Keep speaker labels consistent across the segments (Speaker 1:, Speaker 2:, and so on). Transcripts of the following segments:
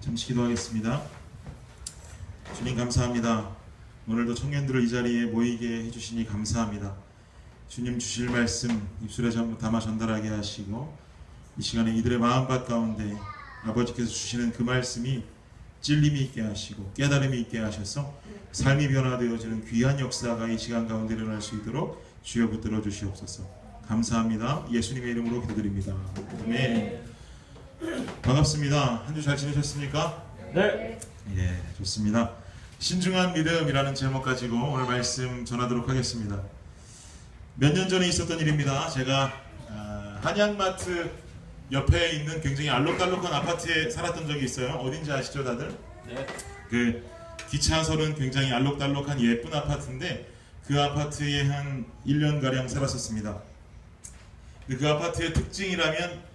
Speaker 1: 잠시 기도하겠습니다. 주님 감사합니다. 오늘도 청년들을 이 자리에 모이게 해주시니 감사합니다. 주님 주실 말씀 입술에 담아 전달하게 하시고 이 시간에 이들의 마음밭 가운데 아버지께서 주시는 그 말씀이 찔림이 있게 하시고 깨달음이 있게 하셔서 삶이 변화되어지는 귀한 역사가 이 시간 가운데 일어날 수 있도록 주여 붙들어 주시옵소서. 감사합니다. 예수님의 이름으로 기도드립니다. 아멘. 반갑습니다. 한 주 잘 지내셨습니까?
Speaker 2: 네.
Speaker 1: 예, 좋습니다. 신중한 믿음이라는 제목 가지고 오늘 말씀 전하도록 하겠습니다. 몇 년 전에 있었던 일입니다. 제가 한양마트 옆에 있는 굉장히 알록달록한 아파트에 살았던 적이 있어요. 어딘지 아시죠, 다들?
Speaker 2: 네.
Speaker 1: 그 기차설은 굉장히 알록달록한 예쁜 아파트인데 그 아파트에 한 1년가량 살았었습니다. 그 아파트의 특징이라면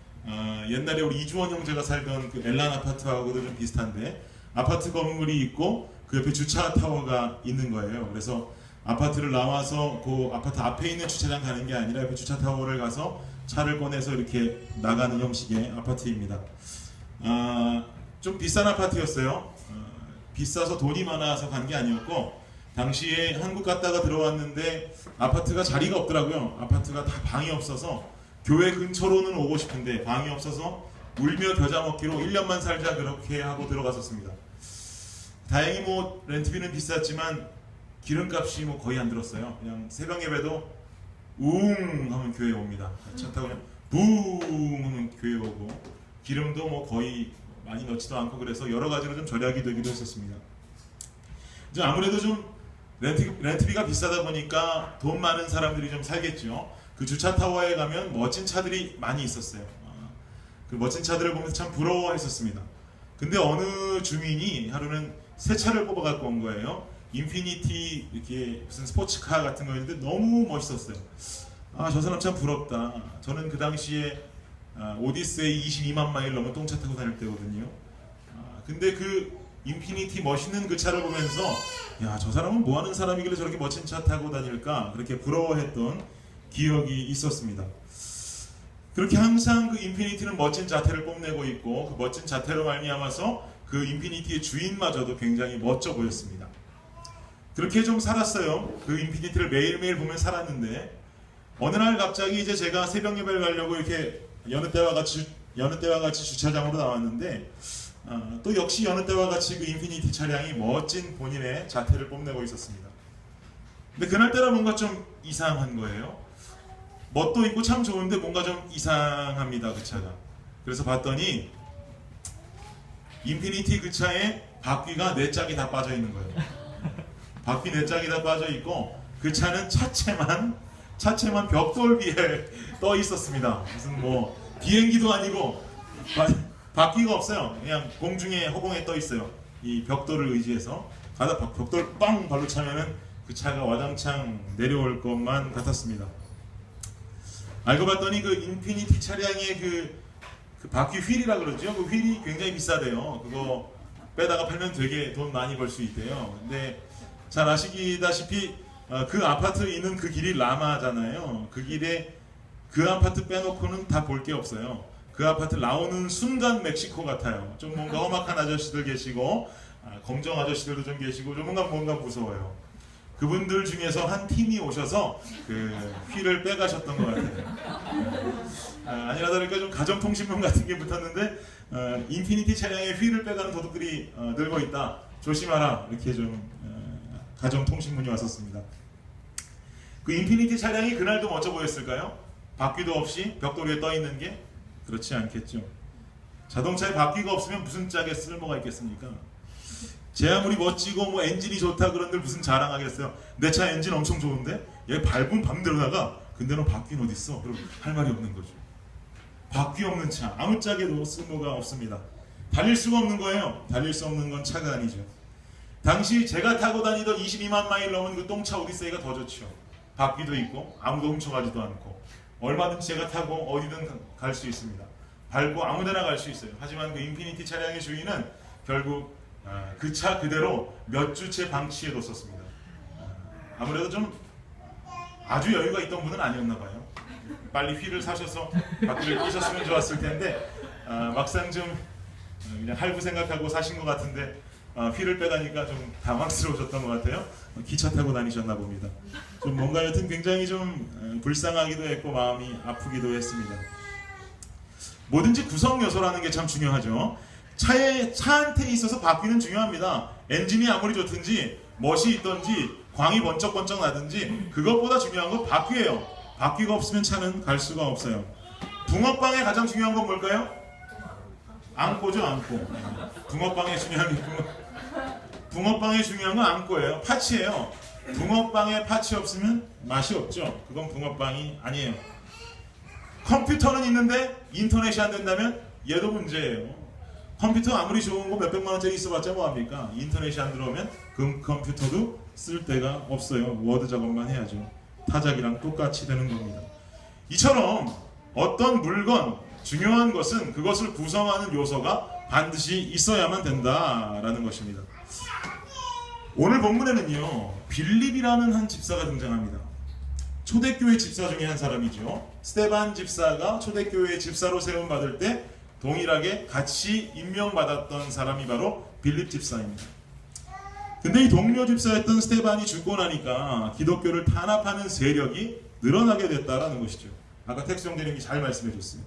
Speaker 1: 옛날에 우리 이주원 형제가 살던 그 엘란 아파트하고도 좀 비슷한데 아파트 건물이 있고 그 옆에 주차 타워가 있는 거예요. 그래서 아파트를 나와서 그 아파트 앞에 있는 주차장 가는 게 아니라 옆에 주차 타워를 가서 차를 꺼내서 이렇게 나가는 형식의 아파트입니다. 좀 비싼 아파트였어요. 비싸서 돈이 많아서 간 게 아니었고 당시에 한국 갔다가 들어왔는데 아파트가 자리가 없더라고요. 아파트가 다 방이 없어서 교회 근처로는 오고 싶은데 방이 없어서 울며 겨자 먹기로 1년만 살자 그렇게 하고 들어갔었습니다. 다행히 뭐 렌트비는 비쌌지만 기름값이 뭐 거의 안 들었어요. 그냥 새벽 예배도 웅 하면 교회 옵니다. 차 타고 그냥 붕 하면 교회 오고 기름도 뭐 거의 많이 넣지도 않고 그래서 여러 가지로 좀 절약이 되기도 했었습니다. 이제 아무래도 좀 렌트비가 비싸다 보니까 돈 많은 사람들이 좀 살겠죠. 그 주차 타워에 가면 멋진 차들이 많이 있었어요. 그 멋진 차들을 보면서 참 부러워했었습니다. 근데 어느 주민이 하루는 새 차를 뽑아 갖고 온 거예요. 인피니티 이렇게 무슨 스포츠카 같은 거였는데 너무 멋있었어요. 저 사람 참 부럽다. 저는 그 당시에 오디세이 22만 마일 넘은 똥차 타고 다닐 때거든요. 근데 그 인피니티 멋있는 그 차를 보면서 야, 저 사람은 뭐 하는 사람이길래 저렇게 멋진 차 타고 다닐까 그렇게 부러워했던 기억이 있었습니다. 그렇게 항상 그 인피니티는 멋진 자태를 뽐내고 있고 그 멋진 자태로 말미암아서 그 인피니티의 주인마저도 굉장히 멋져 보였습니다. 그렇게 좀 살았어요. 그 인피니티를 매일매일 보며 살았는데 어느 날 갑자기 이제 제가 새벽 예배를 가려고 이렇게 여느 때와 같이 주차장으로 나왔는데 또 역시 여느 때와 같이 그 인피니티 차량이 멋진 본인의 자태를 뽐내고 있었습니다. 근데 그날따라 뭔가 좀 이상한 거예요. 멋도 있고 참 좋은데 뭔가 좀 이상합니다, 그 차가. 그래서 봤더니 인피니티 그 차에 바퀴가 4짝이 다 빠져 있는 거예요. 바퀴 4짝이 다 빠져 있고 그 차는 차체만 벽돌 위에 떠 있었습니다. 무슨 뭐 비행기도 아니고 바퀴가 없어요. 그냥 공중에 허공에 떠 있어요. 이 벽돌을 의지해서 가다 벽돌 빵 발로 차면은 그 차가 와장창 내려올 것만 같았습니다. 알고 봤더니 그 인피니티 차량의 그 바퀴 휠이라 그러죠. 그 휠이 굉장히 비싸대요. 그거 빼다가 팔면 되게 돈 많이 벌 수 있대요. 근데 잘 아시다시피 그 아파트 있는 그 길이 라마잖아요. 그 길에 그 아파트 빼놓고는 다 볼 게 없어요. 그 아파트 나오는 순간 멕시코 같아요. 좀 뭔가 험악한 아저씨들 계시고 검정 아저씨들도 좀 계시고 좀 뭔가 무서워요. 그분들 중에서 한 팀이 오셔서 그 휠을 빼가셨던 것 같아요. 아니라 다를까 좀 가정통신문 같은 게 붙었는데 인피니티 차량의 휠을 빼가는 도둑들이 늘고 있다. 조심하라. 이렇게 좀 가정통신문이 왔었습니다. 그 인피니티 차량이 그날도 멋져 보였을까요? 바퀴도 없이 벽돌 위에 떠 있는 게? 그렇지 않겠죠. 자동차에 바퀴가 없으면 무슨 짝에 쓸모가 있겠습니까? 제 아무리 멋지고 뭐 엔진이 좋다 그런들 무슨 자랑하겠어요. 내 차 엔진 엄청 좋은데 얘 밟으면 밤대로 나가. 근데 너 바퀴는 어디 있어? 그럼 할 말이 없는 거죠. 바퀴 없는 차 아무 짝에도 쓸모가 없습니다. 달릴 수가 없는 거예요. 달릴 수 없는 건 차가 아니죠. 당시 제가 타고 다니던 22만 마일 넘은 그 똥차 오디세이가 더 좋죠. 바퀴도 있고 아무도 훔쳐가지도 않고 얼마든지 제가 타고 어디든 갈 수 있습니다. 밟고 아무데나 갈 수 있어요. 하지만 그 인피니티 차량의 주인은 결국 그 차 그대로 몇 주째 방치해 뒀었습니다. 아무래도 좀 아주 여유가 있던 분은 아니었나 봐요. 빨리 휠을 사셔서 바퀴를 끼셨으면 좋았을 텐데 막상 좀 그냥 할부 생각하고 사신 것 같은데 피를 빼다니까 좀 당황스러우셨던 것 같아요. 기차 타고 다니셨나 봅니다. 좀 뭔가 여튼 굉장히 좀 불쌍하기도 했고 마음이 아프기도 했습니다. 뭐든지 구성 요소라는 게 참 중요하죠. 차 한 테 있어서 바퀴는 중요합니다. 엔진이 아무리 좋든지 멋이 있든지 광이 번쩍번쩍 나든지 그것보다 중요한 건 바퀴예요. 바퀴가 없으면 차는 갈 수가 없어요. 붕어빵의 가장 중요한 건 뭘까요? 앙꼬죠, 앙꼬. 붕어빵의 중요한 건 앙꼬예요. 파치예요. 붕어빵에 파치 없으면 맛이 없죠. 그건 붕어빵이 아니에요. 컴퓨터는 있는데 인터넷이 안 된다면 얘도 문제예요. 컴퓨터 아무리 좋은 거 몇백만 원짜리 있어봤자 뭐합니까? 인터넷이 안 들어오면 그 컴퓨터도 쓸 데가 없어요. 워드 작업만 해야죠. 타작이랑 똑같이 되는 겁니다. 이처럼 어떤 물건, 중요한 것은 그것을 구성하는 요소가 반드시 있어야만 된다라는 것입니다. 오늘 본문에는요, 빌립이라는 한 집사가 등장합니다. 초대교회 집사 중에 한 사람이죠. 스데반 집사가 초대교회 집사로 세움받을 때 동일하게 같이 임명받았던 사람이 바로 빌립 집사입니다. 근데 이 동료 집사였던 스데반이 죽고 나니까 기독교를 탄압하는 세력이 늘어나게 됐다라는 것이죠. 아까 텍스정대님이 잘 말씀해 줬어요.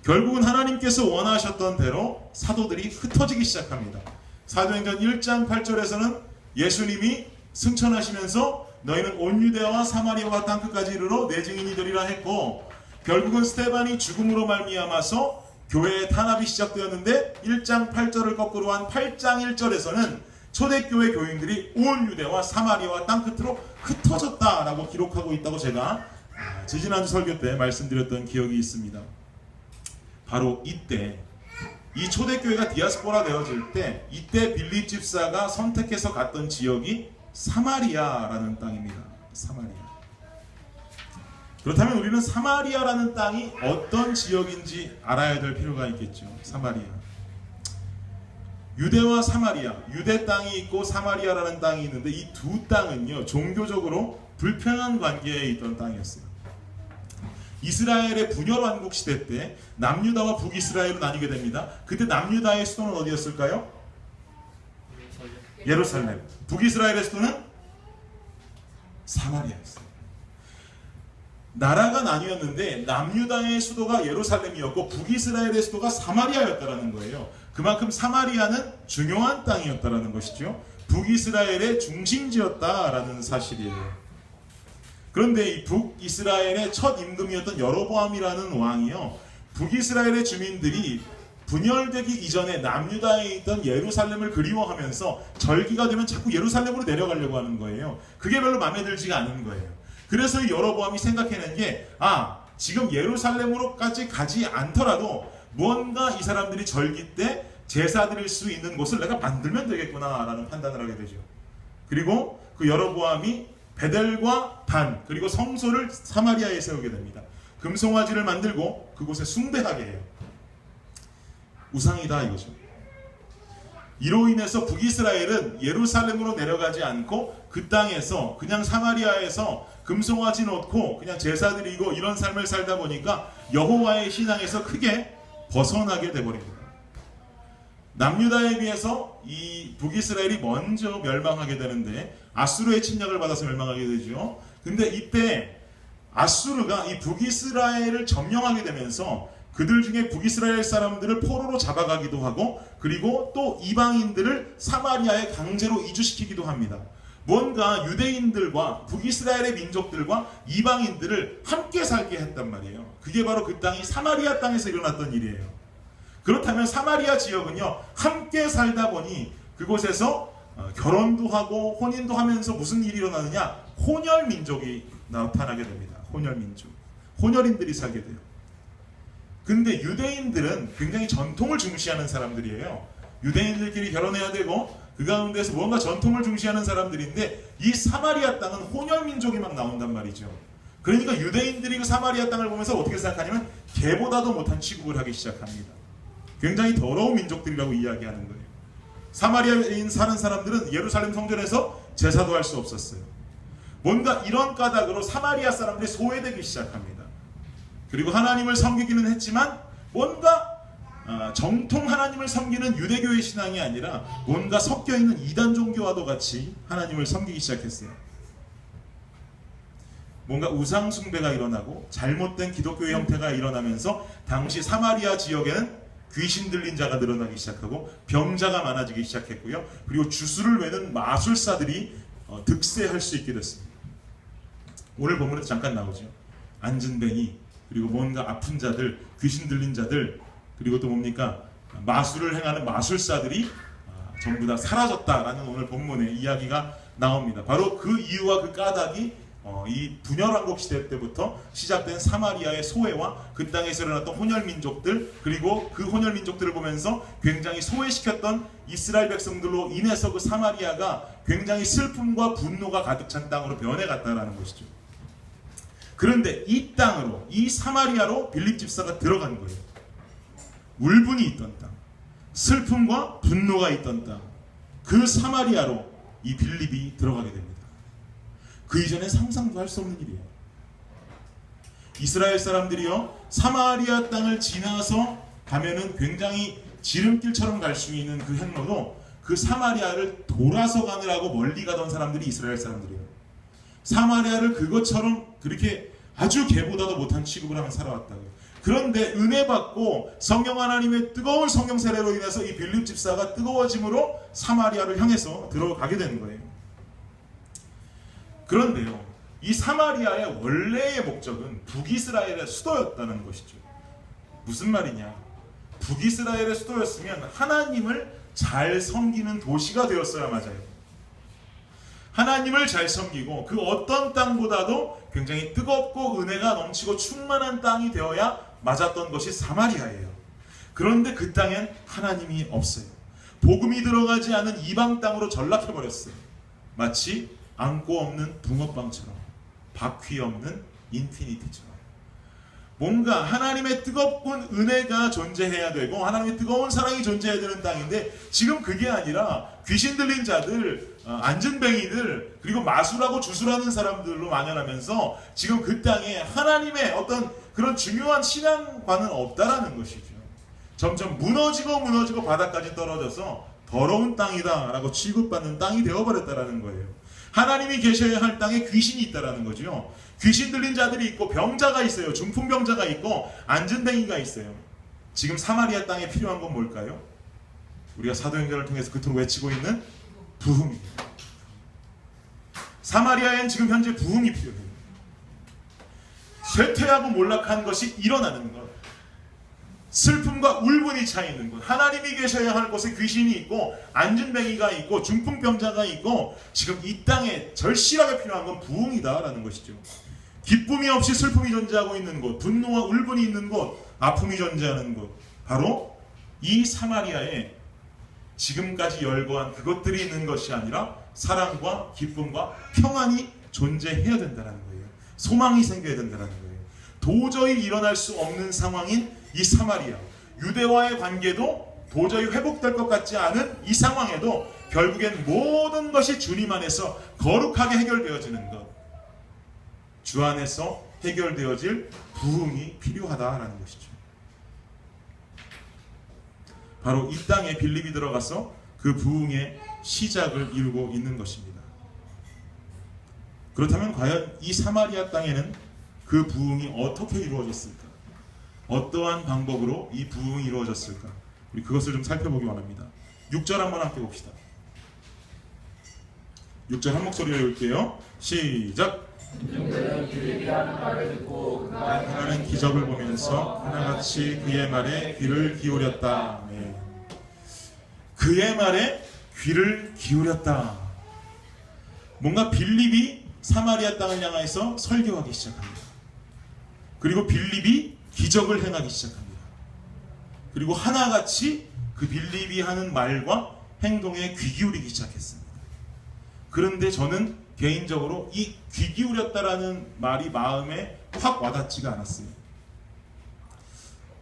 Speaker 1: 결국은 하나님께서 원하셨던 대로 사도들이 흩어지기 시작합니다. 사도행전 1장 8절에서는 예수님이 승천하시면서 너희는 온 유대와 사마리아와 땅끝까지 이르러 내 증인이 되리라 했고, 결국은 스데반이 죽음으로 말미암아서 교회의 탄압이 시작되었는데 1장 8절을 거꾸로 한 8장 1절에서는 초대교회 교인들이 온 유대와 사마리아와 땅끝으로 흩어졌다라고 기록하고 있다고 제가 지지난주 설교 때 말씀드렸던 기억이 있습니다. 바로 이때 이 초대교회가 디아스포라 되어질 때 이때 빌립 집사가 선택해서 갔던 지역이 사마리아라는 땅입니다. 사마리아. 그렇다면 우리는 사마리아라는 땅이 어떤 지역인지 알아야 될 필요가 있겠죠. 사마리아. 유대와 사마리아, 유대 땅이 있고 사마리아라는 땅이 있는데 이 두 땅은요, 종교적으로 불편한 관계에 있던 땅이었어요. 이스라엘의 분열왕국 시대 때 남유다와 북이스라엘로 나뉘게 됩니다. 그때 남유다의 수도는 어디였을까요? 예루살렘. 북이스라엘의 수도는 사마리아였어요. 나라가 나뉘었는데 남유다의 수도가 예루살렘이었고 북이스라엘의 수도가 사마리아였다라는 거예요. 그만큼 사마리아는 중요한 땅이었다라는 것이죠. 북이스라엘의 중심지였다라는 사실이에요. 그런데 이 북이스라엘의 첫 임금이었던 여로보암이라는 왕이요, 북이스라엘의 주민들이 분열되기 이전에 남유다에 있던 예루살렘을 그리워하면서 절기가 되면 자꾸 예루살렘으로 내려가려고 하는 거예요. 그게 별로 마음에 들지가 않은 거예요. 그래서 이 여로보암이 생각해낸 게, 지금 예루살렘으로까지 가지 않더라도 무언가 이 사람들이 절기 때 제사 드릴 수 있는 곳을 내가 만들면 되겠구나 라는 판단을 하게 되죠. 그리고 그 여로보암이 베델과 단, 그리고 성소를 사마리아에 세우게 됩니다. 금송아지를 만들고 그곳에 숭배하게 해요. 우상이다 이거죠. 이로 인해서 북이스라엘은 예루살렘으로 내려가지 않고 그 땅에서 그냥 사마리아에서 금송아지 놓고 그냥 제사 드리고 이런 삶을 살다 보니까 여호와의 신앙에서 크게 벗어나게 돼버립니다. 남유다에 비해서 이 북이스라엘이 먼저 멸망하게 되는데 아수르의 침략을 받아서 멸망하게 되죠. 근데 이때 아수르가 이 북이스라엘을 점령하게 되면서 그들 중에 북이스라엘 사람들을 포로로 잡아가기도 하고, 그리고 또 이방인들을 사마리아에 강제로 이주시키기도 합니다. 뭔가 유대인들과 북이스라엘의 민족들과 이방인들을 함께 살게 했단 말이에요. 그게 바로 그 땅이 사마리아 땅에서 일어났던 일이에요. 그렇다면 사마리아 지역은요, 함께 살다 보니 그곳에서 결혼도 하고 혼인도 하면서 무슨 일이 일어나느냐? 혼혈민족이 나타나게 됩니다. 혼혈민족. 혼혈인들이 살게 돼요. 근데 유대인들은 굉장히 전통을 중시하는 사람들이에요. 유대인들끼리 결혼해야 되고 그 가운데서 뭔가 전통을 중시하는 사람들인데 이 사마리아 땅은 혼혈민족이 막 나온단 말이죠. 그러니까 유대인들이 그 사마리아 땅을 보면서 어떻게 생각하냐면 개보다도 못한 취급을 하기 시작합니다. 굉장히 더러운 민족들이라고 이야기하는 거예요. 사마리아에 사는 사람들은 예루살렘 성전에서 제사도 할 수 없었어요. 뭔가 이런 까닭으로 사마리아 사람들이 소외되기 시작합니다. 그리고 하나님을 섬기기는 했지만 뭔가 정통 하나님을 섬기는 유대교의 신앙이 아니라 뭔가 섞여있는 이단 종교와도 같이 하나님을 섬기기 시작했어요. 뭔가 우상 숭배가 일어나고 잘못된 기독교의 형태가 일어나면서 당시 사마리아 지역에는 귀신 들린 자가 늘어나기 시작하고 병자가 많아지기 시작했고요. 그리고 주술을 외는 마술사들이 득세할 수 있게 됐습니다. 오늘 본문에도 잠깐 나오죠. 안진뱅이, 그리고 뭔가 아픈 자들, 귀신 들린 자들, 그리고 또 뭡니까? 마술을 행하는 마술사들이 전부 다 사라졌다라는 오늘 본문의 이야기가 나옵니다. 바로 그 이유와 그 까닭이 이 분열왕국 시대 때부터 시작된 사마리아의 소외와 그 땅에서 일어났던 혼혈민족들, 그리고 그 혼혈민족들을 보면서 굉장히 소외시켰던 이스라엘 백성들로 인해서 그 사마리아가 굉장히 슬픔과 분노가 가득 찬 땅으로 변해갔다는 것이죠. 그런데 이 땅으로, 이 사마리아로 빌립 집사가 들어간 거예요. 울분이 있던 땅, 슬픔과 분노가 있던 땅, 그 사마리아로 이 빌립이 들어가게 됩니다. 그 이전에 상상도 할 수 없는 일이에요. 이스라엘 사람들이요, 사마리아 땅을 지나서 가면은 굉장히 지름길처럼 갈 수 있는 그 행로도 그 사마리아를 돌아서 가느라고 멀리 가던 사람들이 이스라엘 사람들이에요. 사마리아를 그것처럼 그렇게 아주 개보다도 못한 취급을 하며 살아왔다고요. 그런데 은혜 받고 성령 하나님의 뜨거운 성령 세례로 인해서 이 빌립 집사가 뜨거워짐으로 사마리아를 향해서 들어가게 되는 거예요. 그런데요, 이 사마리아의 원래의 목적은 북이스라엘의 수도였다는 것이죠. 무슨 말이냐? 북이스라엘의 수도였으면 하나님을 잘 섬기는 도시가 되었어야 맞아요. 하나님을 잘 섬기고 그 어떤 땅보다도 굉장히 뜨겁고 은혜가 넘치고 충만한 땅이 되어야 맞았던 것이 사마리아예요. 그런데 그 땅엔 하나님이 없어요. 복음이 들어가지 않은 이방 땅으로 전락해버렸어요. 마치 안고 없는 붕어빵처럼, 바퀴 없는 인피니티처럼. 뭔가 하나님의 뜨겁은 은혜가 존재해야 되고 하나님의 뜨거운 사랑이 존재해야 되는 땅인데 지금 그게 아니라 귀신 들린 자들, 안전뱅이들, 그리고 마술하고 주술하는 사람들로 만연하면서 지금 그 땅에 하나님의 어떤 그런 중요한 신앙과는 없다라는 것이죠. 점점 무너지고 바닥까지 떨어져서 더러운 땅이다 라고 취급받는 땅이 되어버렸다라는 거예요. 하나님이 계셔야 할 땅에 귀신이 있다라는 거죠. 귀신 들린 자들이 있고 병자가 있어요. 중풍병자가 있고 안전뱅이가 있어요. 지금 사마리아 땅에 필요한 건 뭘까요? 우리가 사도행전을 통해서 그토록 외치고 있는 부흥입니다. 사마리아엔 지금 현재 부흥이 필요해요. 쇠퇴하고 몰락한 것이 일어나는 것, 슬픔과 울분이 차 있는 곳, 하나님이 계셔야 할 곳에 귀신이 있고 안전뱅이가 있고 중풍병자가 있고 지금 이 땅에 절실하게 필요한 건 부흥이다라는 것이죠. 기쁨이 없이 슬픔이 존재하고 있는 곳, 분노와 울분이 있는 곳, 아픔이 존재하는 곳, 바로 이 사마리아에 지금까지 열거한 그것들이 있는 것이 아니라 사랑과 기쁨과 평안이 존재해야 된다는 거예요. 소망이 생겨야 된다는 거예요. 도저히 일어날 수 없는 상황인 이 사마리아, 유대와의 관계도 도저히 회복될 것 같지 않은 이 상황에도 결국엔 모든 것이 주님 안에서 거룩하게 해결되어지는 것, 주 안에서 해결되어질 부흥이 필요하다라는 것이죠. 바로 이 땅에 빌립이 들어가서 그 부흥의 시작을 이루고 있는 것입니다. 그렇다면 과연 이 사마리아 땅에는 그 부흥이 어떻게 이루어졌을까? 어떠한 방법으로 이 부흥이 이루어졌을까? 우리 그것을 좀 살펴보기 원합니다. 6절 한번 함께 봅시다. 6절 한 목소리로 읽을게요. 시작!
Speaker 2: 그들은 빌립이 하는 말을 듣고 그가
Speaker 1: 하나는 기적을 보면서 하나같이 그의 말에 귀를 기울였다. 네. 그의 말에 귀를 기울였다. 뭔가 빌립이 사마리아 땅을 향해서 설교하기 시작합니다. 그리고 빌립이 기적을 행하기 시작합니다. 그리고 하나같이 그 빌립이 하는 말과 행동에 귀 기울이기 시작했습니다. 그런데 저는 개인적으로 이 귀 기울였다라는 말이 마음에 확 와닿지가 않았어요.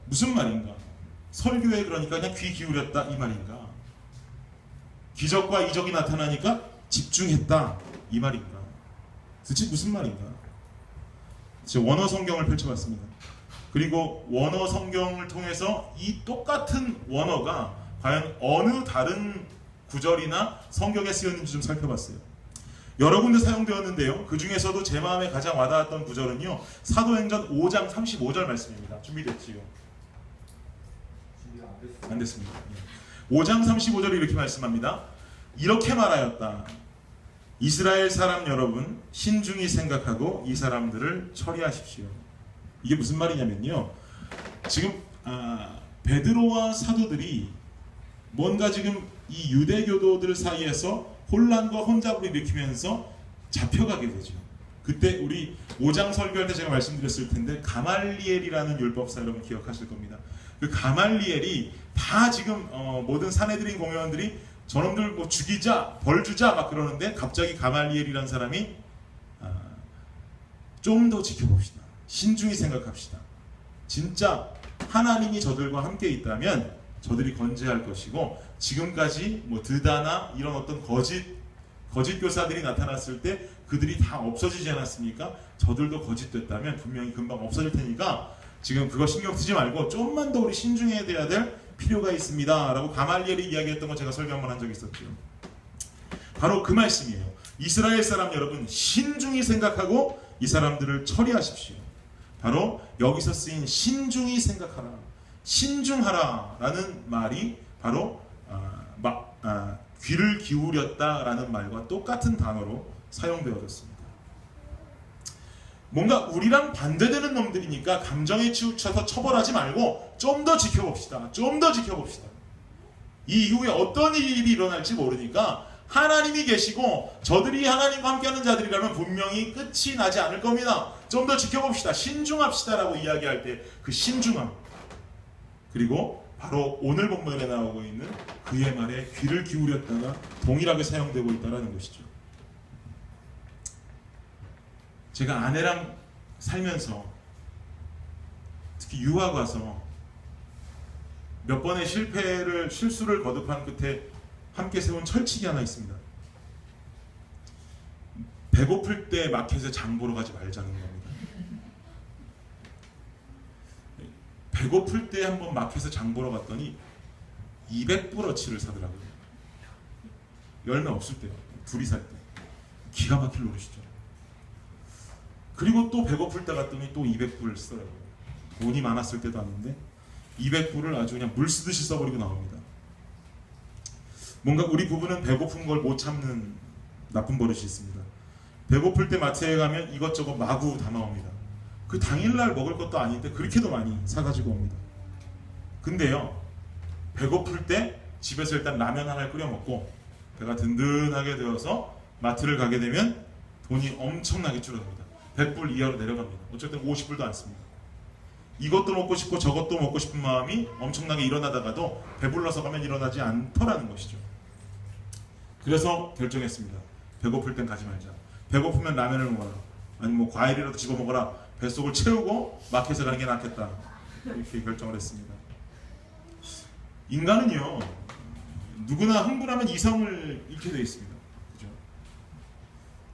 Speaker 1: 무슨 말인가? 설교에 그러니까 그냥 귀 기울였다 이 말인가? 기적과 이적이 나타나니까 집중했다 이 말인가? 도대체 무슨 말인가? 제가 원어 성경을 펼쳐봤습니다. 그리고 원어 성경을 통해서 이 똑같은 원어가 과연 어느 다른 구절이나 성경에 쓰였는지 좀 살펴봤어요. 여러 군데 사용되었는데요. 그 중에서도 제 마음에 가장 와닿았던 구절은요, 사도행전 5장 35절 말씀입니다. 준비됐지요?
Speaker 2: 준비가 안 됐어요.
Speaker 1: 안 됐습니다. 5장 35절이 이렇게 말씀합니다. 이렇게 말하였다. 이스라엘 사람 여러분, 신중히 생각하고 이 사람들을 처리하십시오. 이게 무슨 말이냐면요, 지금 베드로와 사도들이 뭔가 지금 이 유대교도들 사이에서 혼란과 혼잡을 일으키면서 잡혀가게 되죠. 그때 우리 5장 설교할 때 제가 말씀드렸을 텐데, 가말리엘이라는 율법사 여러분 기억하실 겁니다. 그 가말리엘이 다 지금 모든 사내들인 공회원들이 저놈들 뭐 죽이자, 벌 주자 막 그러는데, 갑자기 가말리엘이라는 사람이 좀 더 지켜봅시다. 신중히 생각합시다. 진짜 하나님이 저들과 함께 있다면 저들이 건재할 것이고, 지금까지 뭐 드다나 이런 어떤 거짓 교사들이 나타났을 때 그들이 다 없어지지 않았습니까? 저들도 거짓됐다면 분명히 금방 없어질 테니까 지금 그거 신경 쓰지 말고 좀만 더 우리 신중해야 될 필요가 있습니다 라고 가말리엘이 이야기했던 거 제가 설교 한번 한 적이 있었죠. 바로 그 말씀이에요. 이스라엘 사람 여러분, 신중히 생각하고 이 사람들을 처리하십시오. 바로 여기서 쓰인 신중히 생각하라, 신중하라 라는 말이 바로 귀를 기울였다라는 말과 똑같은 단어로 사용되어졌습니다. 뭔가 우리랑 반대되는 놈들이니까 감정에 치우쳐서 처벌하지 말고 좀 더 지켜봅시다. 좀 더 지켜봅시다. 이 이후에 어떤 일이 일어날지 모르니까 하나님이 계시고 저들이 하나님과 함께하는 자들이라면 분명히 끝이 나지 않을 겁니다. 좀 더 지켜봅시다. 신중합시다 라고 이야기할 때 그 신중함, 그리고 바로 오늘 본문에 나오고 있는 그의 말에 귀를 기울였다가 동일하게 사용되고 있다는 것이죠. 제가 아내랑 살면서 특히 유학 와서 몇 번의 실수를 거듭한 끝에 함께 세운 철칙이 하나 있습니다. 배고플 때 마켓에 장 보러 가지 말자는 겁니다. 배고플 때 한번 마켓에 장 보러 갔더니 200불어치를 사더라고요. 열매 없을 때요. 둘이 살 때. 기가 막힐 노릇이죠. 그리고 또 배고플 때 갔더니 또 200불을 쓰더라고요. 돈이 많았을 때도 아닌데 200불을 아주 그냥 물 쓰듯이 써버리고 나옵니다. 뭔가 우리 부부는 배고픈 걸 못 참는 나쁜 버릇이 있습니다. 배고플 때 마트에 가면 이것저것 마구 담아옵니다. 그 당일날 먹을 것도 아닌데 그렇게도 많이 사가지고 옵니다. 근데요, 배고플 때 집에서 일단 라면 하나를 끓여 먹고 배가 든든하게 되어서 마트를 가게 되면 돈이 엄청나게 줄어듭니다. 100불 이하로 내려갑니다. 어쨌든 50불도 안 씁니다. 이것도 먹고 싶고 저것도 먹고 싶은 마음이 엄청나게 일어나다가도 배불러서 가면 일어나지 않더라는 것이죠. 그래서 결정했습니다. 배고플 땐 가지 말자. 배고프면 라면을 먹어라. 아니면 뭐 과일이라도 집어 먹어라. 뱃속을 채우고 마켓에 가는 게 낫겠다. 이렇게 결정을 했습니다. 인간은요, 누구나 흥분하면 이성을 잃게 되어 있습니다. 그죠?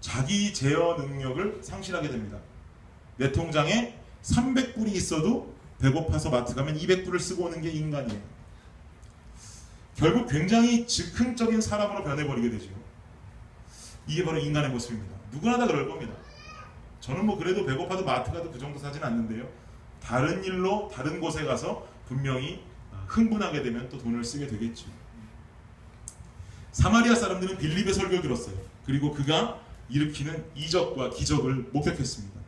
Speaker 1: 자기 제어 능력을 상실하게 됩니다. 내 통장에 300불이 있어도 배고파서 마트 가면 200불을 쓰고 오는 게 인간이에요. 결국 굉장히 즉흥적인 사람으로 변해버리게 되죠. 이게 바로 인간의 모습입니다. 누구나 다 그럴 겁니다. 저는 뭐 그래도 배고파도 마트 가도 그 정도 사진 않는데요. 다른 일로 다른 곳에 가서 분명히 흥분하게 되면 또 돈을 쓰게 되겠죠. 사마리아 사람들은 빌립의 설교를 들었어요. 그리고 그가 일으키는 이적과 기적을 목격했습니다.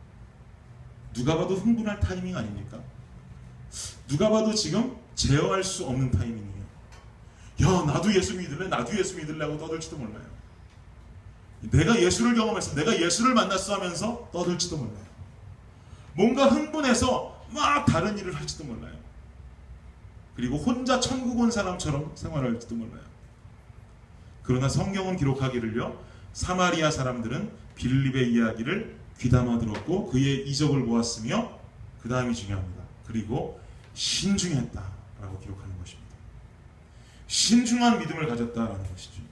Speaker 1: 누가 봐도 흥분할 타이밍 아닙니까? 누가 봐도 지금 제어할 수 없는 타이밍이에요. 야, 나도 예수 믿을래? 나도 예수 믿을래? 하고 떠들지도 몰라요. 내가 예수를 경험했어, 내가 예수를 만났어 하면서 떠들지도 몰라요. 뭔가 흥분해서 막 다른 일을 할지도 몰라요. 그리고 혼자 천국 온 사람처럼 생활할지도 몰라요. 그러나 성경은 기록하기를요, 사마리아 사람들은 빌립의 이야기를 귀담아 들었고 그의 이적을 보았으며, 그 다음이 중요합니다. 그리고 신중했다라고 기록하는 것입니다. 신중한 믿음을 가졌다라는 것이죠.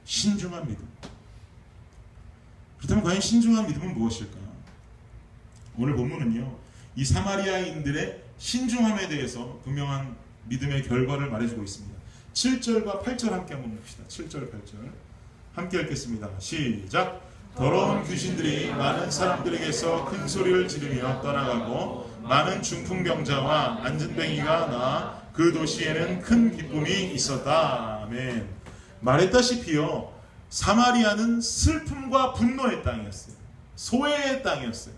Speaker 1: 신중한 믿음. 그렇다면 과연 신중한 믿음은 무엇일까? 오늘 본문은요, 이 사마리아인들의 신중함에 대해서 분명한 믿음의 결과를 말해주고 있습니다. 7절과 8절 함께 한번 봅시다. 7절 8절 함께 읽겠습니다. 시작. 더러운 귀신들이 많은 사람들에게서 큰 소리를 지르며 떠나가고 많은 중풍병자와 안진뱅이가 나아 그 도시에는 큰 기쁨이 있었다. 아멘. 말했다시피요, 사마리아는 슬픔과 분노의 땅이었어요. 소외의 땅이었어요.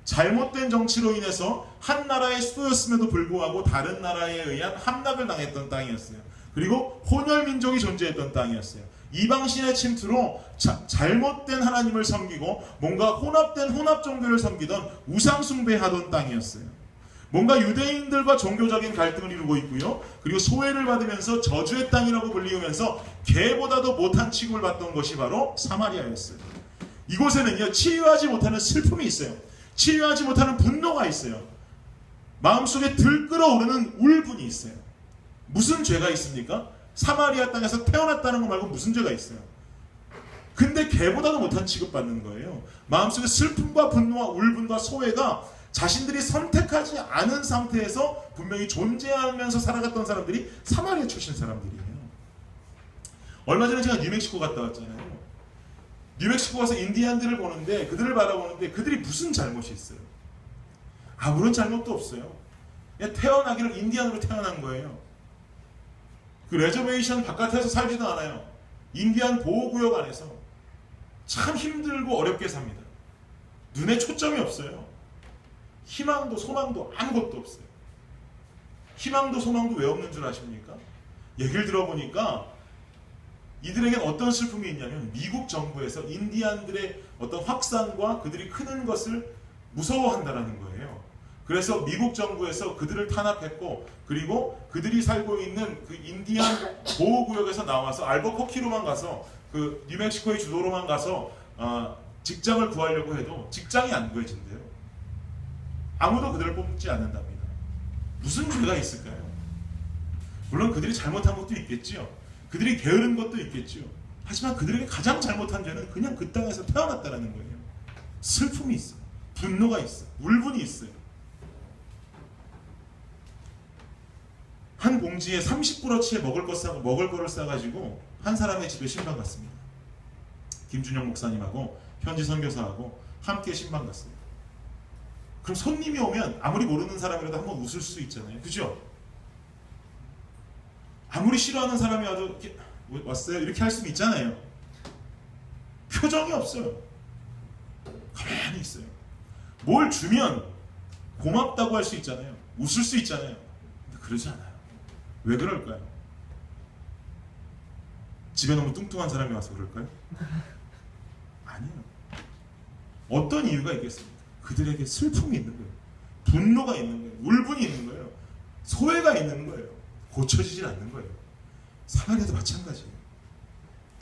Speaker 1: 잘못된 정치로 인해서 한 나라의 수도였음에도 불구하고 다른 나라에 의한 함락을 당했던 땅이었어요. 그리고 혼혈민족이 존재했던 땅이었어요. 이방신의 침투로 잘못된 하나님을 섬기고 뭔가 혼합된 혼합종교를 섬기던 우상숭배하던 땅이었어요. 뭔가 유대인들과 종교적인 갈등을 이루고 있고요. 그리고 소외를 받으면서 저주의 땅이라고 불리우면서 개보다도 못한 취급을 받던 것이 바로 사마리아였어요. 이곳에는요, 치유하지 못하는 슬픔이 있어요. 치유하지 못하는 분노가 있어요. 마음속에 들끓어오르는 울분이 있어요. 무슨 죄가 있습니까? 사마리아 땅에서 태어났다는 거 말고 무슨 죄가 있어요? 근데 개보다도 못한 취급받는 거예요. 마음속에 슬픔과 분노와 울분과 소외가 자신들이 선택하지 않은 상태에서 분명히 존재하면서 살아갔던 사람들이 사마리아 출신 사람들이에요. 얼마 전에 제가 뉴멕시코 갔다 왔잖아요. 뉴멕시코 가서 인디안들을 보는데, 그들을 바라보는데 그들이 무슨 잘못이 있어요? 아무런 잘못도 없어요. 그냥 태어나기를 인디안으로 태어난 거예요. 그 레저베이션 바깥에서 살지도 않아요. 인디안 보호구역 안에서 참 힘들고 어렵게 삽니다. 눈에 초점이 없어요. 희망도 소망도 아무것도 없어요. 희망도 소망도 왜 없는 줄 아십니까? 얘기를 들어보니까 이들에겐 어떤 슬픔이 있냐면, 미국 정부에서 인디안들의 어떤 확산과 그들이 크는 것을 무서워한다는 거예요. 그래서 미국 정부에서 그들을 탄압했고, 그리고 그들이 살고 있는 그 인디안 보호구역에서 나와서 알버커키로만 가서, 그 뉴멕시코의 주도로만 가서 직장을 구하려고 해도 직장이 안 구해진대요. 아무도 그들을 뽑지 않는답니다. 무슨 죄가 있을까요? 물론 그들이 잘못한 것도 있겠지요. 그들이 게으른 것도 있겠지요. 하지만 그들에게 가장 잘못한 죄는 그냥 그 땅에서 태어났다는 거예요. 슬픔이 있어요. 분노가 있어요. 울분이 있어요. 한 봉지에 30브러치에 먹을 거를 싸가지고 한 사람의 집에 신방 갔습니다. 김준영 목사님하고 현지 선교사하고 함께 신방 갔어요. 그럼 손님이 오면 아무리 모르는 사람이라도 한번 웃을 수 있잖아요. 그죠? 아무리 싫어하는 사람이 와도 이렇게 왔어요? 이렇게 할 수는 있잖아요. 표정이 없어요. 가만히 있어요. 뭘 주면 고맙다고 할 수 있잖아요. 웃을 수 있잖아요. 근데 그러지 않아요. 왜 그럴까요? 집에 너무 뚱뚱한 사람이 와서 그럴까요? 아니에요. 어떤 이유가 있겠습니까? 그들에게 슬픔이 있는 거예요. 분노가 있는 거예요. 울분이 있는 거예요. 소외가 있는 거예요. 고쳐지질 않는 거예요. 사마리아도 마찬가지예요.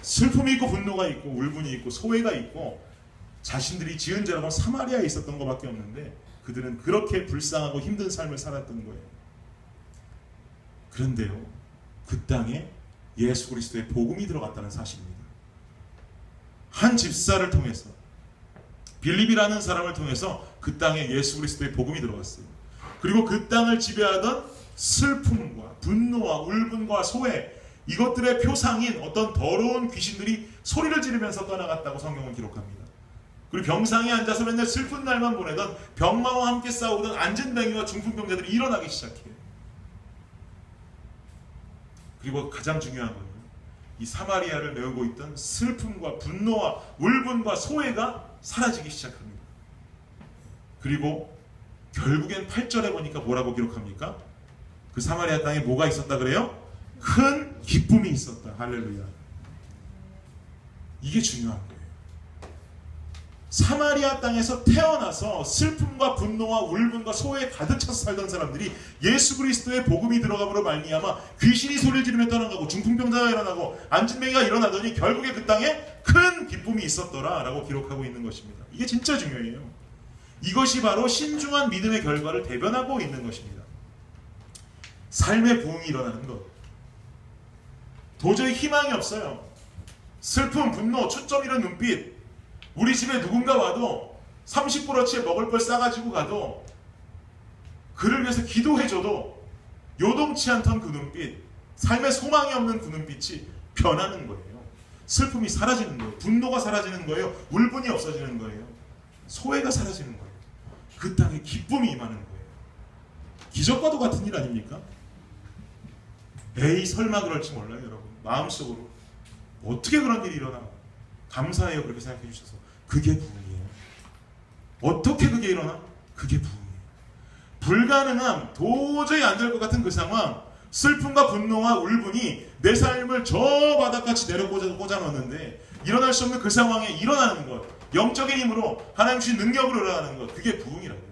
Speaker 1: 슬픔이 있고 분노가 있고 울분이 있고 소외가 있고 자신들이 지은 죄라고 사마리아에 있었던 것밖에 없는데 그들은 그렇게 불쌍하고 힘든 삶을 살았던 거예요. 그런데요, 그 땅에 예수 그리스도의 복음이 들어갔다는 사실입니다. 한 집사를 통해서, 빌립이라는 사람을 통해서 그 땅에 예수 그리스도의 복음이 들어갔어요. 그리고 그 땅을 지배하던 슬픔과 분노와 울분과 소외, 이것들의 표상인 어떤 더러운 귀신들이 소리를 지르면서 떠나갔다고 성경은 기록합니다. 그리고 병상에 앉아서 맨날 슬픈 날만 보내던 병마와 함께 싸우던 안진뱅이와 중풍병자들이 일어나기 시작해요. 그리고 가장 중요한 건 이 사마리아를 메우고 있던 슬픔과 분노와 울분과 소외가 사라지기 시작합니다. 그리고 결국엔 8절에 보니까 뭐라고 기록합니까? 그 사마리아 땅에 뭐가 있었다 그래요? 큰 기쁨이 있었다. 할렐루야. 이게 중요한 거예요. 사마리아 땅에서 태어나서 슬픔과 분노와 울분과 소외에 가득 차서 살던 사람들이 예수 그리스도의 복음이 들어감으로 말미암아 귀신이 소리를 지르며 떠나가고 중풍병자가 일어나고 안진뱅이가 일어나더니 결국에 그 땅에 큰 기쁨이 있었더라 라고 기록하고 있는 것입니다. 이게 진짜 중요해요. 이것이 바로 신중한 믿음의 결과를 대변하고 있는 것입니다. 삶의 부흥이 일어나는 것. 도저히 희망이 없어요. 슬픔, 분노, 초점 잃은 눈빛. 우리 집에 누군가 와도 30브러치에 먹을 걸 싸가지고 가도 그를 위해서 기도해줘도 요동치 않던 그 눈빛, 삶의 소망이 없는 그 눈빛이 변하는 거예요. 슬픔이 사라지는 거예요. 분노가 사라지는 거예요. 울분이 없어지는 거예요. 소외가 사라지는 거예요. 그 땅에 기쁨이 임하는 거예요. 기적과도 같은 일 아닙니까? 에이 설마 그럴지 몰라요 여러분. 마음속으로 어떻게 그런 일이 일어나. 감사해요. 그렇게 생각해 주셔서. 그게 부흥이에요. 어떻게 그게 일어나? 그게 부흥이에요. 불가능함, 도저히 안 될 것 같은 그 상황, 슬픔과 분노와 울분이 내 삶을 저 바닥같이 내려꽂아 넣는데 일어날 수 없는 그 상황에 일어나는 것, 영적인 힘으로 하나님 주신 능력으로 일어나는 것, 그게 부흥이라고요.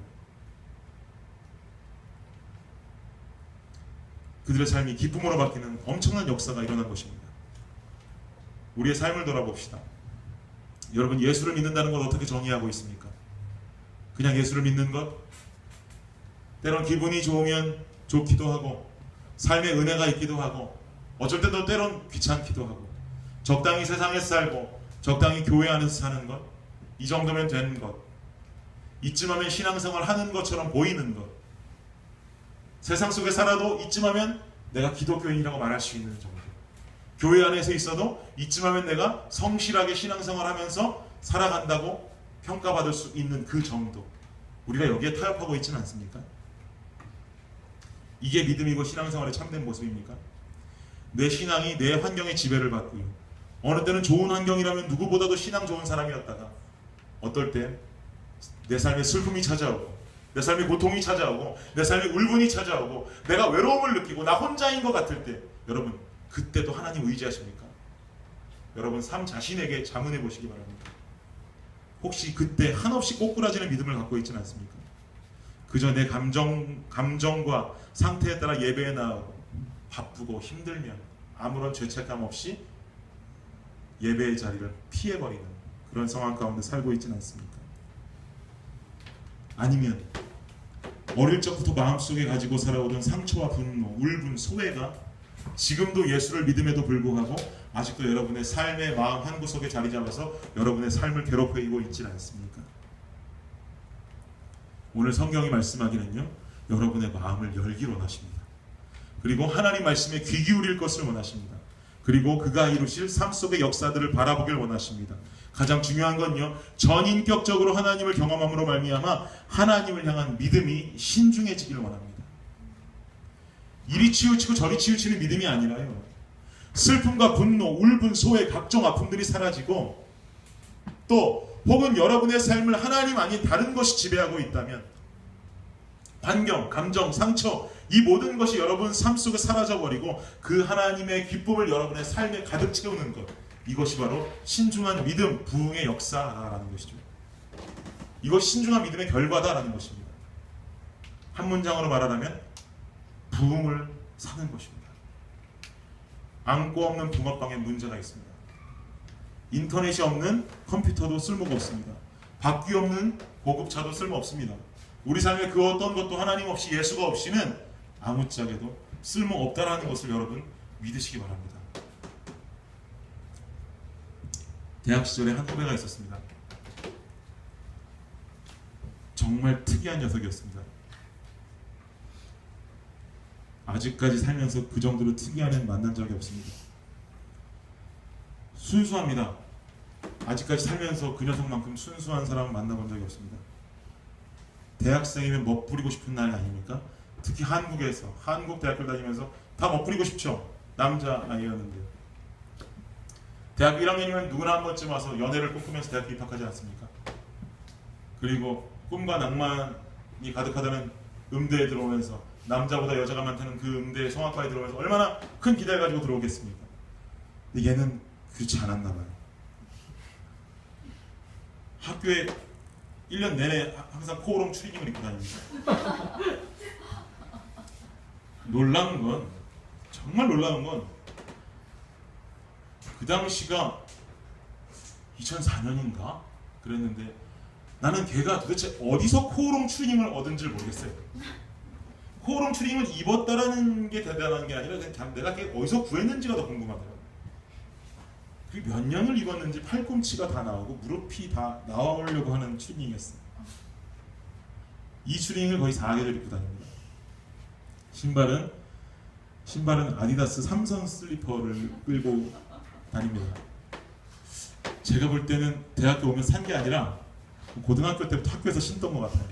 Speaker 1: 그들의 삶이 기쁨으로 바뀌는 엄청난 역사가 일어난 것입니다. 우리의 삶을 돌아봅시다. 여러분, 예수를 믿는다는 걸 어떻게 정의하고 있습니까? 그냥 예수를 믿는 것? 때론 기분이 좋으면 좋기도 하고 삶의 은혜가 있기도 하고 어쩔 때도 때론 귀찮기도 하고 적당히 세상에서 살고 적당히 교회 안에서 사는 것, 이 정도면 되는 것, 이쯤 하면 신앙생활 하는 것처럼 보이는 것, 세상 속에 살아도 이쯤 하면 내가 기독교인이라고 말할 수 있는 정도, 교회 안에서 있어도 이쯤 하면 내가 성실하게 신앙생활 하면서 살아간다고 평가받을 수 있는 그 정도, 우리가 여기에 타협하고 있지는 않습니까? 이게 믿음이고 신앙생활의 참된 모습입니까? 내 신앙이 내 환경의 지배를 받고요, 어느 때는 좋은 환경이라면 누구보다도 신앙 좋은 사람이었다가 어떨 때 내 삶에 슬픔이 찾아오고 내 삶에 고통이 찾아오고 내 삶에 울분이 찾아오고 내가 외로움을 느끼고 나 혼자인 것 같을 때, 여러분 그때도 하나님 의지하십니까? 여러분 삶 자신에게 자문해 보시기 바랍니다. 혹시 그때 한없이 꼬꾸라지는 믿음을 갖고 있지는 않습니까? 그저 내 감정과 상태에 따라 예배에 나가고 바쁘고 힘들면 아무런 죄책감 없이 예배의 자리를 피해버리는 그런 상황 가운데 살고 있지는 않습니까? 아니면 어릴 적부터 마음속에 가지고 살아오던 상처와 분노, 울분, 소외가 지금도 예수를 믿음에도 불구하고 아직도 여러분의 삶의 마음 한구석에 자리 잡아서 여러분의 삶을 괴롭히고 있지는 않습니까? 오늘 성경이 말씀하기는요, 여러분의 마음을 열기를 원하십니다. 그리고 하나님 말씀에 귀 기울일 것을 원하십니다. 그리고 그가 이루실 삶 속의 역사들을 바라보길 원하십니다. 가장 중요한 건요, 전인격적으로 하나님을 경험함으로 말미암아 하나님을 향한 믿음이 신중해지길 원합니다. 이리 치우치고 저리 치우치는 믿음이 아니라요, 슬픔과 분노, 울분, 소외, 각종 아픔들이 사라지고 또 혹은 여러분의 삶을 하나님 아닌 다른 것이 지배하고 있다면 환경, 감정, 상처, 이 모든 것이 여러분 삶 속에 사라져버리고 그 하나님의 기쁨을 여러분의 삶에 가득 채우는 것, 이것이 바로 신중한 믿음, 부흥의 역사라는 것이죠. 이것이 신중한 믿음의 결과다라는 것입니다. 한 문장으로 말하자면 부흥을 사는 것입니다. 안고 없는 붕어빵에 문제가 있습니다. 인터넷이 없는 컴퓨터도 쓸모가 없습니다. 바퀴 없는 고급차도 쓸모없습니다. 우리 삶의 그 어떤 것도 하나님 없이, 예수가 없이는 아무짝에도 쓸모없다라는 것을 여러분 믿으시기 바랍니다. 대학 시절에 한 후배가 있었습니다. 정말 특이한 녀석이었습니다. 아직까지 살면서 그 정도로 특이한 애는 만난 적이 없습니다. 순수합니다. 아직까지 살면서 그 녀석만큼 순수한 사람을 만나본 적이 없습니다. 대학생이면 멋부리고 싶은 나이 아닙니까? 특히 한국에서, 한국 대학교를 다니면서 다 멋부리고 싶죠. 남자 아이였는데 대학교 1학년이면 누구나 한 번쯤 와서 연애를 꿈꾸면서 대학교 입학하지 않습니까? 그리고 꿈과 낭만이 가득하다는 음대에 들어오면서 남자보다 여자가 많다는 그 음대의 성악과에 들어오면서 얼마나 큰 기대를 가지고 들어오겠습니까? 근데 얘는 그렇지 않았나 봐요. 학교에 1년 내내 항상 코오롱 추리닝을 입고 다닙니다. 놀라운 건, 정말 놀라운 건 그 당시가 2004년인가? 그랬는데 나는 걔가 도대체 어디서 코오롱 추리닝을 얻은 줄 모르겠어요. 코오롱 추리닝을 입었다라는 게 대단한 게 아니라 그냥 내가 걔 어디서 구했는지가 더 궁금하더라고요. 그게 몇 년을 입었는지 팔꿈치가 다 나오고 무릎이 다 나오려고 하는 추리닝이었어요. 이 추리닝을 거의 4개월 입고 다닙니다. 신발은 아디다스 3선 슬리퍼를 끌고 다닙니다. 제가 볼 때는 대학교 오면 산 게 아니라 고등학교 때부터 학교에서 신던 것 같아요.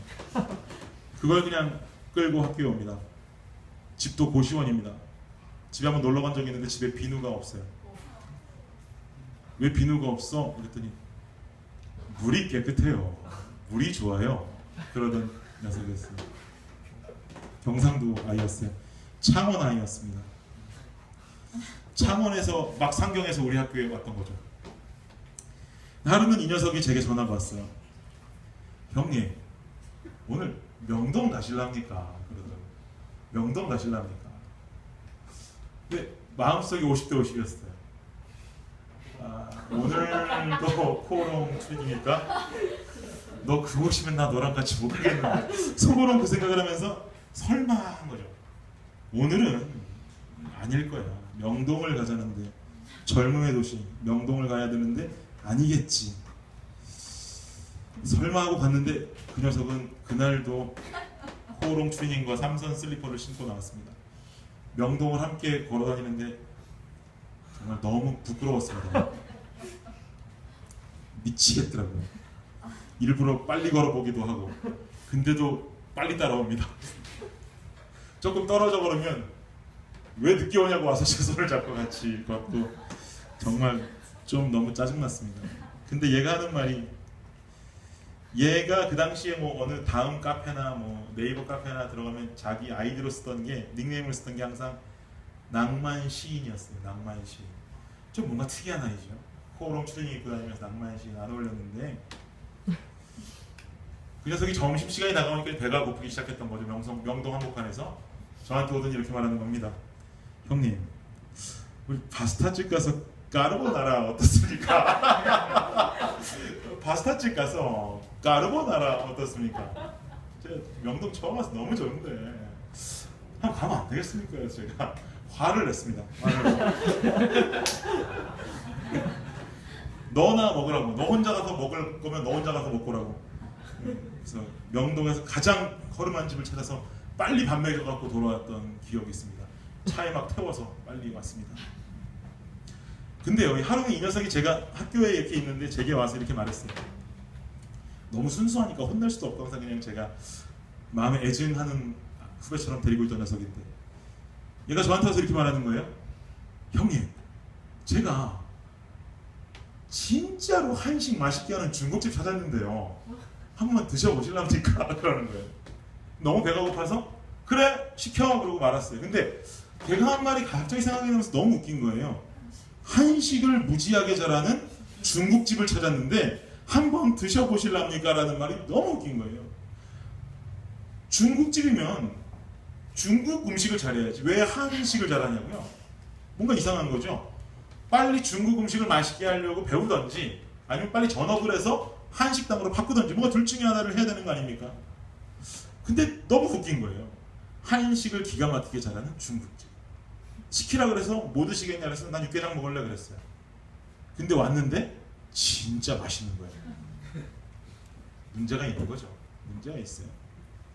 Speaker 1: 그걸 그냥 끌고 학교에 옵니다. 집도 고시원입니다. 집에 한번 놀러 간 적이 있는데 집에 비누가 없어요. 왜 비누가 없어? 그랬더니 물이 깨끗해요. 물이 좋아요. 그러던 녀석이었어요. 경상도 아이였어요. 창원 아이였습니다. 창원에서 막 상경해서 우리 학교에 왔던 거죠. 하루는 이 녀석이 제게 전화가 왔어요. 형님, 오늘 명동 가실랍니까? 그러더라고요. 명동 가실랍니까? 근데 마음속이 50대 50이었어요. 오늘도 코오롱 트레이닝일까? 너 그거 오시면 나 너랑 같이 못 가겠는데. 속으로는 그 생각을 하면서 설마 한 거죠. 오늘은 아닐 거야. 명동을 가자는데, 젊음의 도시 명동을 가야 되는데 아니겠지. 설마 하고 갔는데 그 녀석은 그날도 코오롱 트레이닝과 3선 슬리퍼를 신고 나왔습니다. 명동을 함께 걸어다니는데 정말 너무 부끄러웠습니다. 미치겠더라고요. 일부러 빨리 걸어보기도 하고, 근데도 빨리 따라옵니다. 조금 떨어져 걸으면 왜 늦게 오냐고 와서 제 손을 잡고 같이 걷고, 정말 좀 너무 짜증났습니다. 근데 얘가 하는 말이, 얘가 그 당시에 뭐 어느 다음 카페나 뭐 네이버 카페나 들어가면 자기 아이디로 쓰던 게, 닉네임을 쓰던 게 항상 낭만 시인이었어요. 낭만 시인. 좀 뭔가 특이한 아이죠. 코오롱 트레이닝 입고 다니면서 낭만 시인 안 어울렸는데, 그 녀석이 점심시간이 다가오니까 배가 고프기 시작했던 거죠. 명동 한복판에서 저한테 오더니 이렇게 말하는 겁니다. 형님, 우리 파스타집 가서 까르보나라 어떻습니까? 파스타집 가서 까르보나라 어떻습니까? 제가 명동 처음 와서 너무 좋은데 한번 가면 안 되겠습니까? 그래서 제가 화를 냈습니다. 너나 먹으라고. 너 혼자 가서 먹을 거면 너 혼자 가서 먹고라고. 그래서 명동에서 가장 허름한 집을 찾아서 빨리 밥 먹여갖고 돌아왔던 기억이 있습니다. 차에 막 태워서 빨리 왔습니다. 근데요, 하루는 이 녀석이, 제가 학교에 이렇게 있는데 제게 와서 이렇게 말했어요. 너무 순수하니까 혼낼 수도 없고 항상 그냥 제가 마음에 애증하는 후배처럼 데리고 있던 녀석인데, 얘가 저한테 와서 이렇게 말하는 거예요. 형님, 제가 진짜로 한식 맛있게 하는 중국집 찾았는데요, 한 번만 드셔보실랍니까? 그러는 거예요. 너무 배가 고파서 그래 시켜 그러고 말았어요. 근데 걔가 한 말이 갑자기 생각이 나면서 너무 웃긴 거예요. 한식을 무지하게 잘하는 중국집을 찾았는데 한번 드셔보실랍니까? 라는 말이 너무 웃긴 거예요. 중국집이면 중국 음식을 잘해야지 왜 한식을 잘하냐고요? 뭔가 이상한 거죠. 빨리 중국 음식을 맛있게 하려고 배우던지 아니면 빨리 전업을 해서 한식당으로 바꾸던지 뭔가 둘 중에 하나를 해야 되는 거 아닙니까? 근데 너무 웃긴 거예요. 한식을 기가 막히게 잘하는 중국집. 시키라 그래서 뭐 드시겠냐 그래서 난 육개장 먹을래 그랬어요. 근데 왔는데 진짜 맛있는 거예요. 문제가 있는 거죠. 문제가 있어요.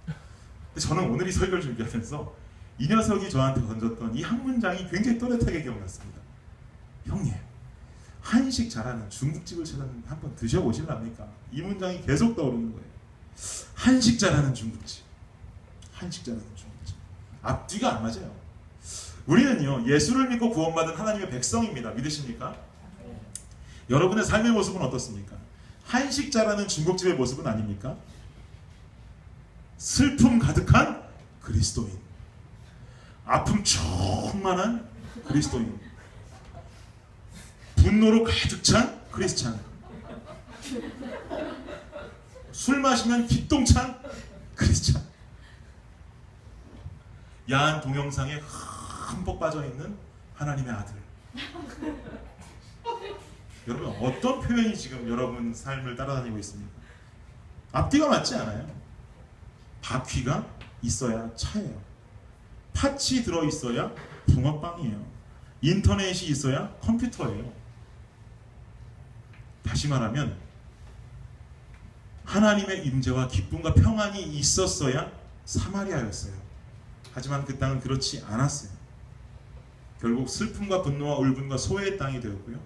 Speaker 1: 근데 저는 오늘 이 설교를 준비하면서 이 녀석이 저한테 던졌던 이 한 문장이 굉장히 또렷하게 기억났습니다. 형님, 한식 잘하는 중국집을 찾았는데 한번 드셔보실랍니까? 이 문장이 계속 떠오르는 거예요. 한식 잘하는 중국집. 한식 잘하는 중국집. 앞뒤가 안 맞아요. 우리는요, 예수를 믿고 구원받은 하나님의 백성입니다. 믿으십니까? 여러분의 삶의 모습은 어떻습니까? 한식 잘하는 중국집의 모습은 아닙니까? 슬픔 가득한 그리스도인. 아픔 충만한 그리스도인. 분노로 가득 찬 크리스찬. 술 마시면 기똥찬 크리스찬. 야한 동영상에 흠뻑 빠져있는 하나님의 아들. 여러분, 어떤 표현이 지금 여러분 삶을 따라다니고 있습니까? 앞뒤가 맞지 않아요. 바퀴가 있어야 차예요. 팥이 들어있어야 붕어빵이에요. 인터넷이 있어야 컴퓨터예요. 다시 말하면 하나님의 임재와 기쁨과 평안이 있었어야 사마리아였어요. 하지만 그 땅은 그렇지 않았어요. 결국 슬픔과 분노와 울분과 소외의 땅이 되었고요.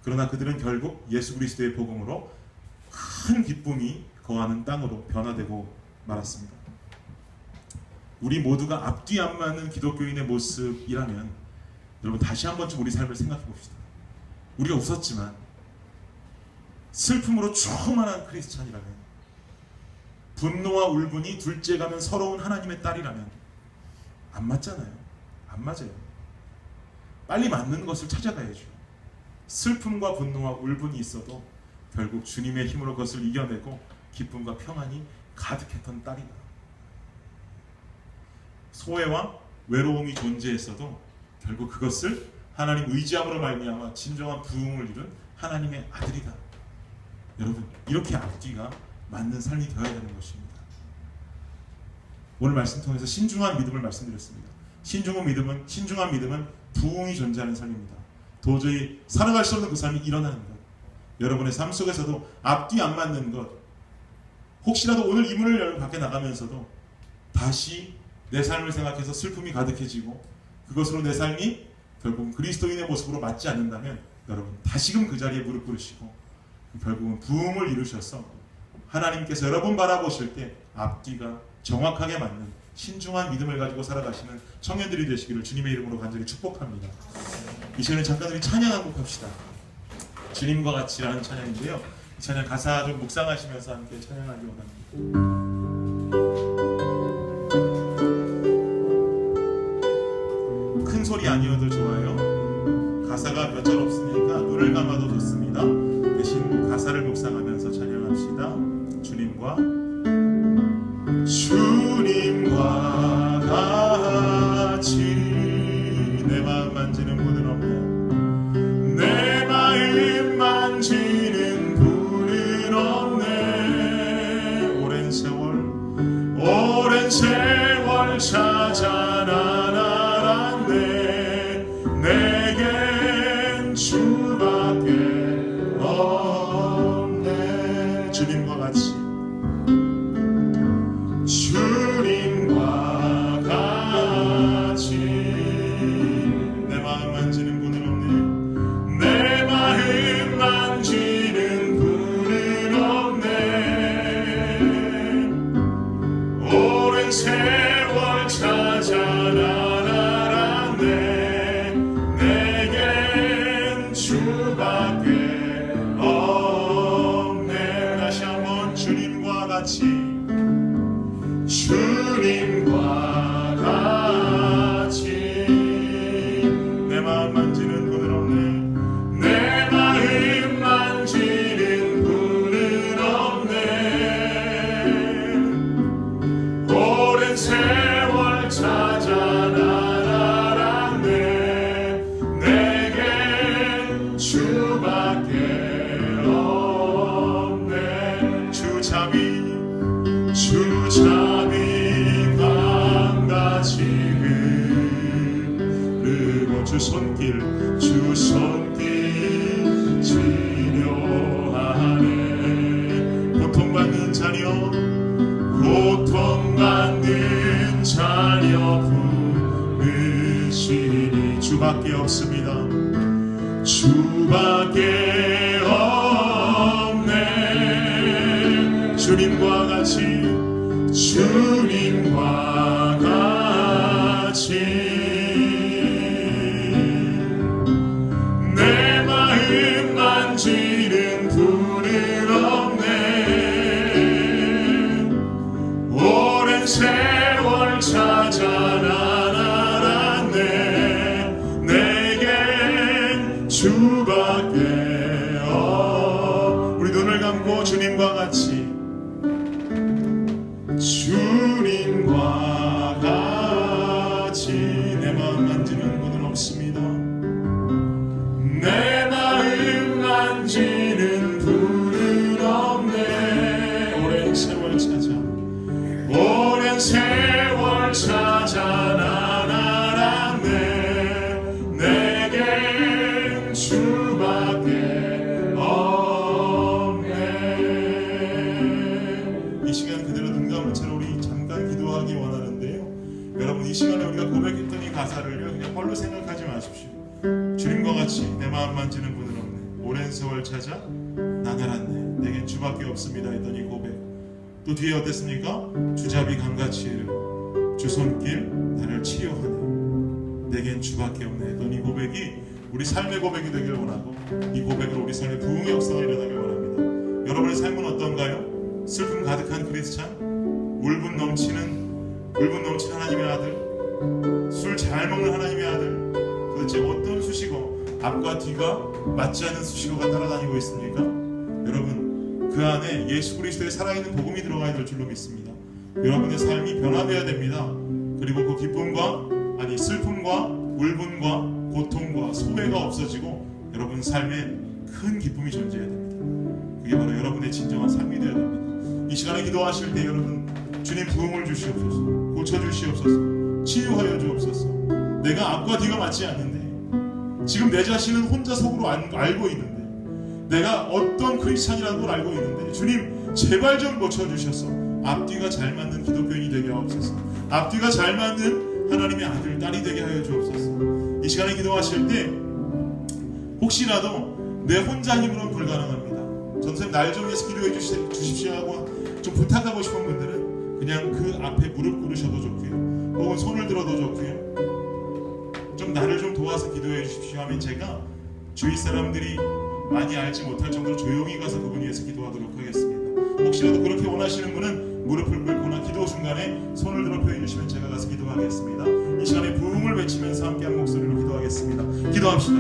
Speaker 1: 그러나 그들은 결국 예수 그리스도의 복음으로 큰 기쁨이 거하는 땅으로 변화되고 말았습니다. 우리 모두가 앞뒤 안 맞는 기독교인의 모습이라면 여러분 다시 한 번쯤 우리 삶을 생각해 봅시다. 우리가 웃었지만 슬픔으로 충만한 크리스찬이라면, 분노와 울분이 둘째가면 서러운 하나님의 딸이라면 안 맞잖아요. 안 맞아요. 빨리 맞는 것을 찾아가야죠. 슬픔과 분노와 울분이 있어도 결국 주님의 힘으로 그것을 이겨내고 기쁨과 평안이 가득했던 딸이다. 소외와 외로움이 존재했어도 결국 그것을 하나님 의지함으로 말미암아 진정한 부흥을 이룬 하나님의 아들이다. 여러분, 이렇게 앞뒤가 맞는 삶이 되어야 되는 것입니다. 오늘 말씀 통해서 신중한 믿음을 말씀드렸습니다. 신중한 믿음은 부흥이 존재하는 삶입니다. 도저히 살아갈 수 없는 그 삶이 일어나는 것. 여러분의 삶 속에서도 앞뒤 안 맞는 것, 혹시라도 오늘 이 문을 열고 밖에 나가면서도 다시 내 삶을 생각해서 슬픔이 가득해지고 그것으로 내 삶이 결국은 그리스도인의 모습으로 맞지 않는다면 여러분 다시금 그 자리에 무릎 꿇으시고 결국은 부흥을 이루셔서 하나님께서 여러분 바라보실 때 앞뒤가 정확하게 맞는 신중한 믿음을 가지고 살아가시는 청년들이 되시기를 주님의 이름으로 간절히 축복합니다. 이 시간에 잠깐 우리 찬양 한 곡 합시다. 주님과 같이라는 찬양인데요. 이 찬양 가사 좀 묵상하시면서 함께 찬양하기 원합니다. 큰 소리 아니어도 좋아요. 가사가 몇 절 없으니까 눈을 감아도 좋습니다. 대신 가사를 묵상하면서 찬양합시다. 주님과 같이 내 마음 만지는 분은 없네. 내 마음 만지는 분은 없네. 오랜 세월 찾아 난 알았네. 내겐 주밖에 없네. 주님과 같이 내 마음 만지는 분은 없네. 내 마음 만지는 분은 없네. 오랜 세월 찾아 난 알았네. 내겐 주밖에 없네. 다시 한번 주님과 같이 내 마음 만지는 분은 없네. 내 마음 만지는 분은 없네. 오랜 세월 찾아 난 알았네. 내겐 주밖에 없네. 주잠이 강같이 흐르고 주 손길 치료하네. 고통받는 자녀 부르시니 주밖에 없습니다. 주밖에 없네. 주님과 같이 내 마음 만지는 분은 없네. 오랜 세월 찾아 난 알았네. 내겐 주밖에 우리 눈을 감고 주님과 같이 내 마음 만지는 분은 없습니다. 내 마음 만지는 분은 없네. 오랜 세월 찾아 고백했던 이 가사를요 그냥 헐로 생각하지 마십시오. 주님과 같이 내 마음 만지는 분은 없네. 오랜 세월 찾아 난 알았네. 내겐 주밖에 없습니다 했던 이 고백. 또 뒤에 어땠습니까? 주잡이 강같이 이르고 주 손길 나를 치료하네. 내겐 주밖에 없네 했던 이 고백이 우리 삶의 고백이 되길 원하고, 이 고백으로 우리 삶의 부흥의 역사가 일어나길 원합니다. 여러분의 삶은 어떤가요? 슬픔 가득한 크리스찬? 울분 넘치는 하나님의 아들? 술 잘 먹는 하나님의 아들? 도대체 어떤 수식어, 앞과 뒤가 맞지 않는 수식어가 따라다니고 있습니까? 여러분, 그 안에 예수 그리스도의 살아있는 복음이 들어가야 될 줄로 믿습니다. 여러분의 삶이 변화되어야 됩니다. 그리고 그 기쁨과, 아니 슬픔과 울분과 고통과 소외가 없어지고 여러분 삶에 큰 기쁨이 존재해야 됩니다. 그게 바로 여러분의 진정한 삶이 되어야 됩니다. 이 시간에 기도하실 때 여러분, 주님 부흥을 주시옵소서, 고쳐주시옵소서, 치유하여 주옵소서. 내가 앞과 뒤가 맞지 않는데, 지금 내 자신은 혼자 속으로 알고 있는데, 내가 어떤 크리스찬이라는 걸 알고 있는데, 주님 제발 좀 고쳐주셔서 앞뒤가 잘 맞는 기독교인이 되게 하옵소서. 앞뒤가 잘 맞는 하나님의 아들, 딸이 되게 하여 주옵소서. 이 시간에 기도하실 때 혹시라도 내 혼자 힘으로는 불가능합니다, 전선생님 날 좀 위해서 기도해 주십시오 하고 좀 부탁하고 싶은 분들은 그냥 그 앞에 무릎 꿇으셔도 좋고요, 혹은 손을 들어도 좋고요, 좀 나를 좀 도와서 기도해 주십시오 하면 제가 주위 사람들이 많이 알지 못할 정도로 조용히 가서 그분 위해서 기도하도록 하겠습니다. 혹시라도 그렇게 원하시는 분은 무릎을 꿇거나 기도 중간에 손을 들어 표해 주시면 제가 가서 기도하겠습니다. 이 시간에 부흥을 외치면서 함께한 목소리로 기도하겠습니다. 기도합시다.